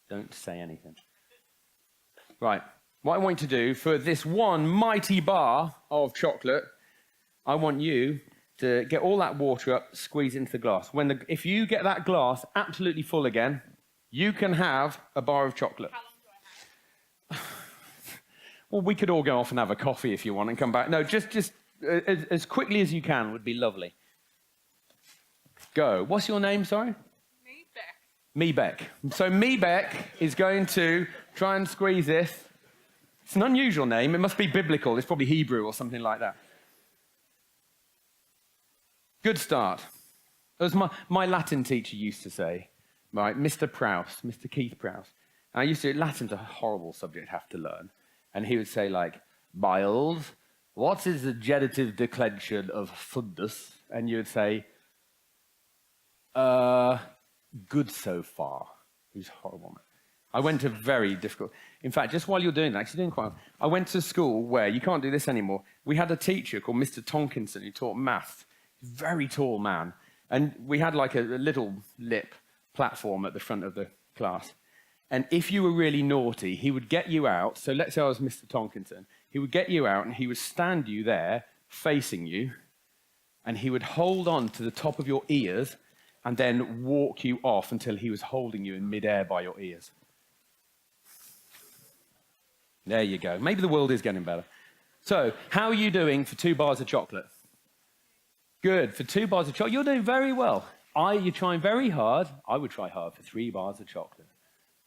Don't say anything. Right, what I want you to do for this one mighty bar of chocolate, I want you to get all that water up, squeeze into the glass. If you get that glass absolutely full again, you can have a bar of chocolate. How long do I have? Well, we could all go off and have a coffee if you want and come back. No, just as quickly as you can would be lovely. Go. What's your name, sorry? Meebeck. So Meebeck is going to try and squeeze this. It's an unusual name. It must be biblical. It's probably Hebrew or something like that. Good start. As my Latin teacher used to say, right, Mr. Prouse, Mr. Keith Prouse. And I used to, Latin's a horrible subject to have to learn. And he would say, like, Miles, what is the genitive declension of fundus? And you would say, good so far. He was horrible. I went to very difficult. In fact, just while you're doing that, actually doing quite well, I went to school where, you can't do this anymore, we had a teacher called Mr. Tonkinson who taught maths. Very tall man. And we had like a little lip platform at the front of the class. And if you were really naughty, he would get you out. So let's say I was Mr. Tonkinson. He would get you out and he would stand you there facing you. And he would hold on to the top of your ears and then walk you off until he was holding you in midair by your ears. There you go. Maybe the world is getting better. So, how are you doing for 2 bars of chocolate? Good. For 2 bars of chocolate, you're doing very well. You're trying very hard. I would try hard for 3 bars of chocolate.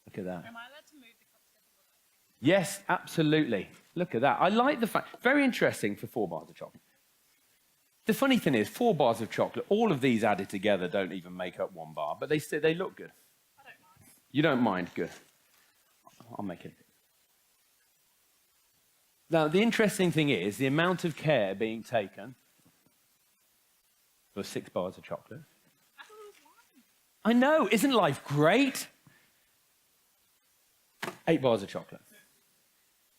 Look at that. Am I allowed to move the cups? Yes, absolutely. Look at that. I like the fact. Very interesting for 4 bars of chocolate. The funny thing is, 4 bars of chocolate, all of these added together don't even make up 1 bar, but they look good. I don't mind. You don't mind? Good. I'll make it. Now, the interesting thing is the amount of care being taken for 6 bars of chocolate. I thought it was 1. I know. Isn't life great? 8 bars of chocolate.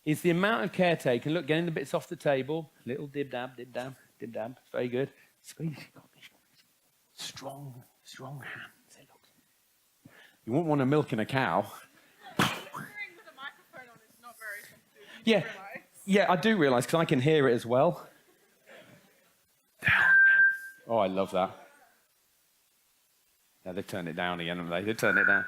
Is the amount of care taken. Look, getting the bits off the table. Little dib-dab, dib-dab, dib-dab. Very good. Squeeze. Strong hands. Look. You wouldn't want to milk in a cow. With a microphone on, it's not very sensitive. Yeah. Yeah, I do realise, because I can hear it as well. Oh, I love that. Yeah, they turned it down again, haven't they? They turned it down.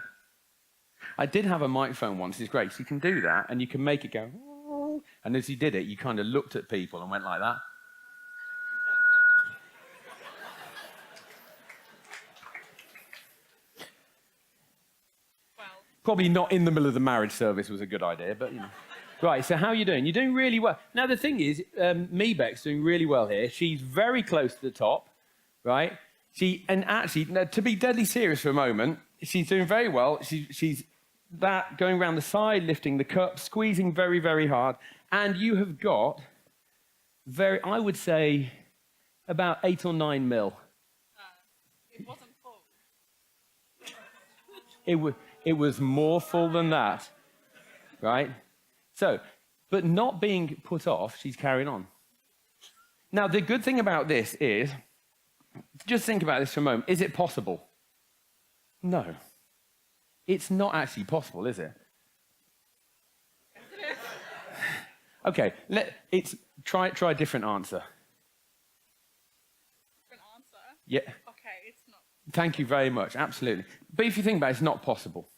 I did have a microphone once. It's great. So you can do that, and you can make it go. Oh. And as you did it, you kind of looked at people and went like that. Well, Probably not in the middle of the marriage service was a good idea, but you know. Right, so how are you doing? You're doing really well. Now, the thing is, Mebeck's doing really well here. She's very close to the top, right? And actually, to be deadly serious for a moment, she's doing very well. She's going around the side, lifting the cup, squeezing very, very hard. And you have got I would say, about 8 or 9 mil. it wasn't full. It was more full than that, right? So, but not being put off, she's carrying on. Now, the good thing about this is, just think about this for a moment. Is it possible? No. It's not actually possible, is it? Okay, try a different answer. Different answer? Yeah. Okay, it's not. Thank you very much, absolutely. But if you think about it, it's not possible.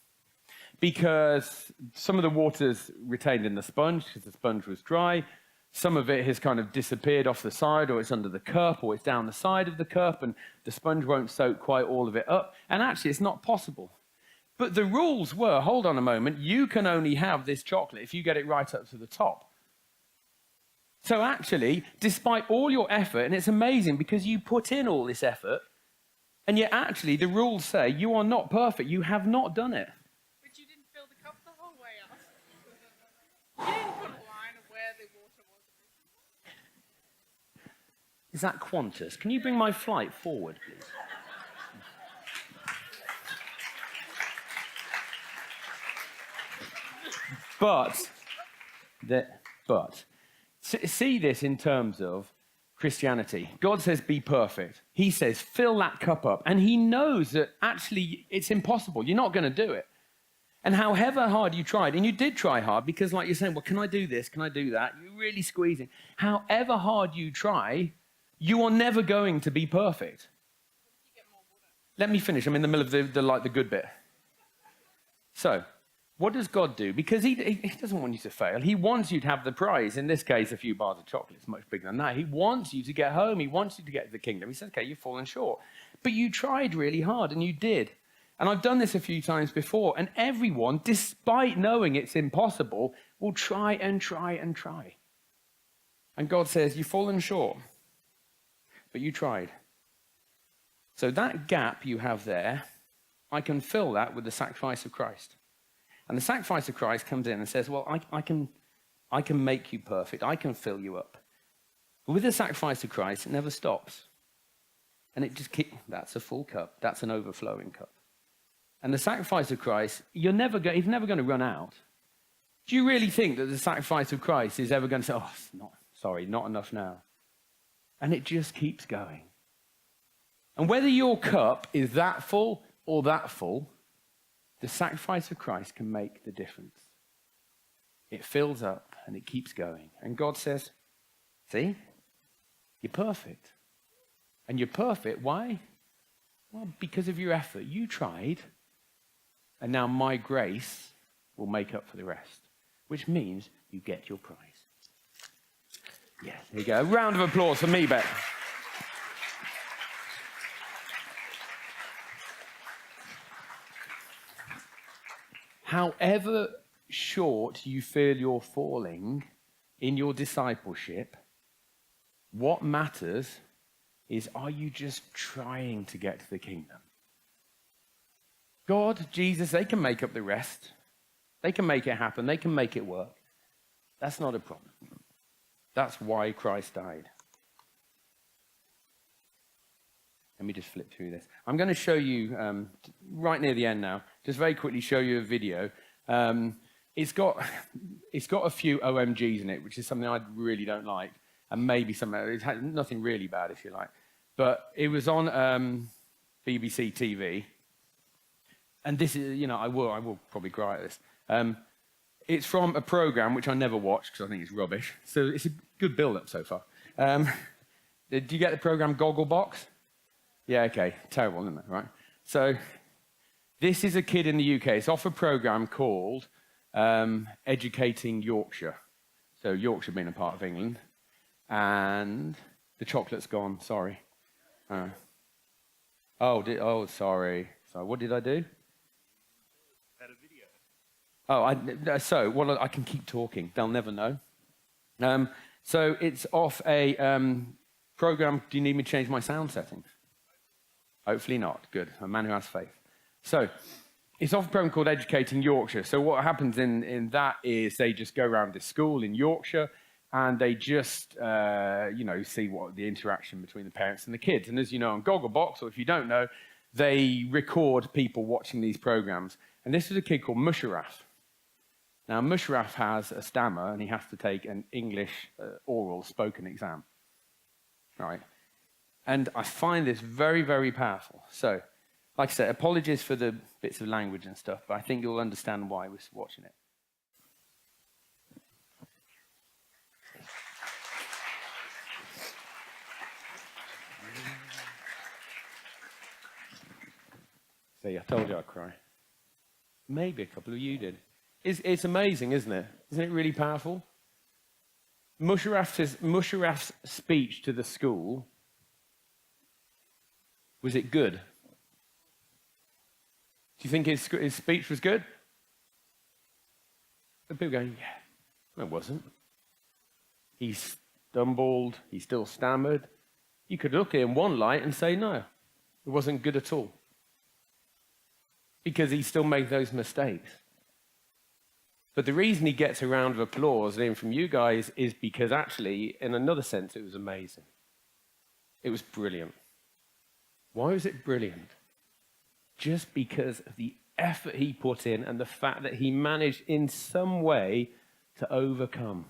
Because some of the water's retained in the sponge, because the sponge was dry. Some of it has kind of disappeared off the side, or it's under the cup, or it's down the side of the cup, and the sponge won't soak quite all of it up. And actually, it's not possible. But the rules were, hold on a moment, you can only have this chocolate if you get it right up to the top. So actually, despite all your effort, and it's amazing because you put in all this effort, and yet actually the rules say you are not perfect, you have not done it. But you didn't fill the cup the whole way up. You didn't put a line of where the water was. Is that Qantas? Can you bring my flight forward, please? But, see this in terms of Christianity. God says, be perfect. He says, fill that cup up. And he knows that actually it's impossible. You're not going to do it. And however hard you tried, and you did try hard, because like you're saying, well, can I do this? Can I do that? You're really squeezing. However hard you try, you are never going to be perfect. Let me finish. I'm in the middle of the good bit. So, what does God do? Because he doesn't want you to fail. He wants you to have the prize. In this case, a few bars of chocolate. It's much bigger than that. He wants you to get home. He wants you to get to the kingdom. He says, okay, you've fallen short. But you tried really hard, and you did. And I've done this a few times before. And everyone, despite knowing it's impossible, will try and try and try. And God says, you've fallen short. But you tried. So that gap you have there, I can fill that with the sacrifice of Christ. And the sacrifice of Christ comes in and says, well, I can make you perfect. I can fill you up. But with the sacrifice of Christ, it never stops. And it just that's a full cup. That's an overflowing cup. And the sacrifice of Christ, he's never going to run out. Do you really think that the sacrifice of Christ is ever going to say, oh, not enough now? And it just keeps going. And whether your cup is that full or that full, the sacrifice of Christ can make the difference. It fills up and it keeps going. And God says, see, you're perfect. And you're perfect. Why? Well, because of your effort. You tried. And now my grace will make up for the rest. Which means you get your prize. Yes, there you go. A round of applause for me, Bet. However short you feel you're falling in your discipleship, what matters is, are you just trying to get to the kingdom? God, Jesus, they can make up the rest. They can make it happen. They can make it work. That's not a problem. That's why Christ died. Let me just flip through this. I'm going to show you, right near the end now, just very quickly show you a video. It's got a few OMGs in it, which is something I really don't like. And maybe it had nothing really bad, if you like. But it was on BBC TV. And this is, I will probably cry at this. It's from a program which I never watched because I think it's rubbish. So it's a good build-up so far. Did you get the program Gogglebox? Yeah, okay. Terrible, isn't it? Right. So this is a kid in the UK. It's off a program called Educating Yorkshire. So Yorkshire being a part of England. And the chocolate's gone. Sorry. Sorry. So what did I do? Had a video. I can keep talking. They'll never know. So it's off a program. Do you need me to change my sound settings? Hopefully not. Good. A man who has faith. So it's off a program called Educating Yorkshire. So what happens in that is they just go around this school in Yorkshire and they just, see what the interaction between the parents and the kids. And as you know, on Gogglebox, or if you don't know, they record people watching these programs. And this is a kid called Musharraf. Now, Musharraf has a stammer and he has to take an English oral spoken exam. Right? And I find this very, very powerful. So, like I said, apologies for the bits of language and stuff, but I think you'll understand why we're watching it. See, I told you I'd cry. Maybe a couple of you did. It's amazing, isn't it? Isn't it really powerful? Musharraf's speech to the school, was it good? Do you think his speech was good? And people go, yeah, no, it wasn't. He stumbled, he still stammered. You could look at it in one light and say, no, it wasn't good at all. Because he still made those mistakes. But the reason he gets a round of applause in from you guys is because actually, in another sense, it was amazing. It was brilliant. Why was it brilliant? Just because of the effort he put in and the fact that he managed in some way to overcome.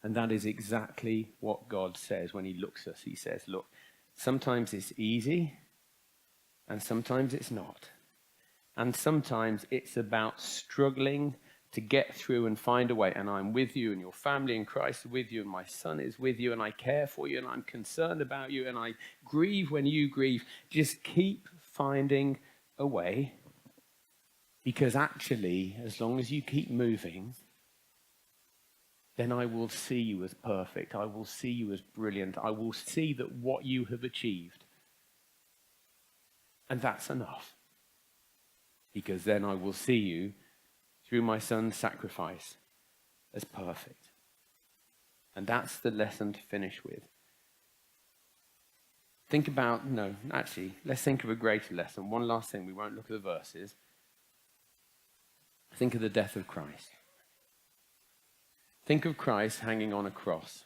And that is exactly what God says when he looks at us. He says, look, sometimes it's easy and sometimes it's not. And sometimes it's about struggling to get through and find a way. And I'm with you, and your family in Christ is with you, and my son is with you, and I care for you, and I'm concerned about you, and I grieve when you grieve. Just keep finding a way, because actually, as long as you keep moving, then I will see you as perfect. I will see you as brilliant. I will see that what you have achieved. And that's enough. Because then I will see you through my son's sacrifice as perfect. And that's the lesson to finish with. Let's think of a greater lesson. One last thing, we won't look at the verses. Think of the death of Christ. Think of Christ hanging on a cross.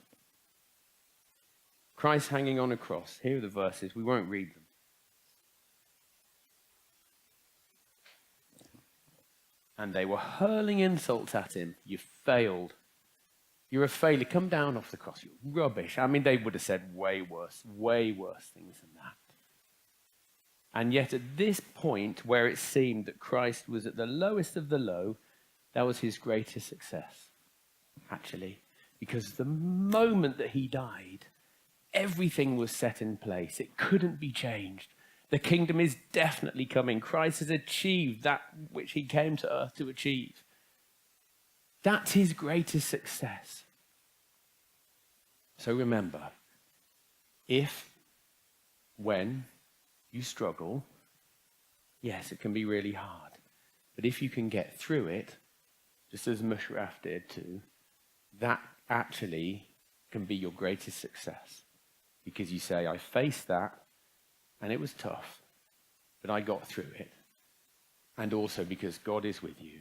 Christ hanging on a cross. Here are the verses, we won't read them. And they were hurling insults at him. You failed. You're a failure. Come down off the cross. You're rubbish. I mean, they would have said way worse things than that. And yet at this point where it seemed that Christ was at the lowest of the low, that was his greatest success, actually. Because the moment that he died, everything was set in place. It couldn't be changed. The kingdom is definitely coming. Christ has achieved that which he came to earth to achieve. That's his greatest success. So remember, when you struggle, yes, it can be really hard. But if you can get through it, just as Mushraf did too, that actually can be your greatest success. Because you say, I faced that, and it was tough, but I got through it. And also because God is with you,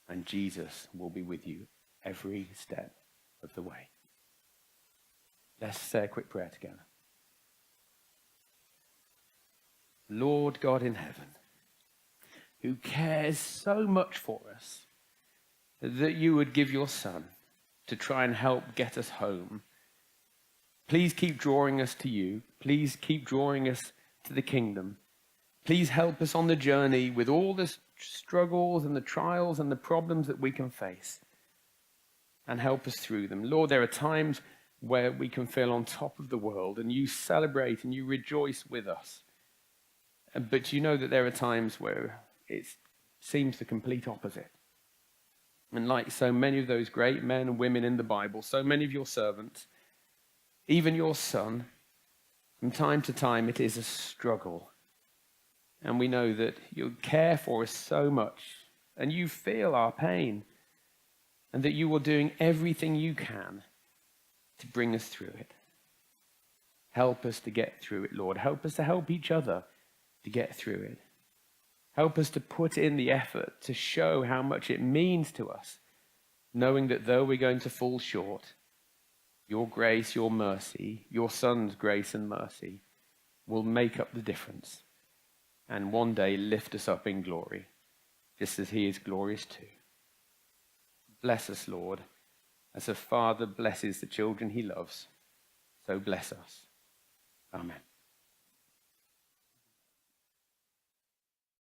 and Jesus will be with you every step of the way. Let's say a quick prayer together. Lord God in heaven, who cares so much for us, that you would give your Son to try and help get us home. Please keep drawing us to you. Please keep drawing us to the kingdom. Please help us on the journey with all the struggles and the trials and the problems that we can face, and help us through them. Lord, there are times where we can feel on top of the world and you celebrate and you rejoice with us. But you know that there are times where it seems the complete opposite. And like so many of those great men and women in the Bible, so many of your servants, even your Son, from time to time it is a struggle. And we know that you care for us so much and you feel our pain, and that you are doing everything you can to bring us through it. Help us to get through it, Lord. Help us to help each other to get through it. Help us to put in the effort to show how much it means to us, knowing that though we're going to fall short, your grace, your mercy, your Son's grace and mercy will make up the difference, and one day lift us up in glory, just as he is glorious too. Bless us, Lord, as a father blesses the children he loves. So bless us. Amen.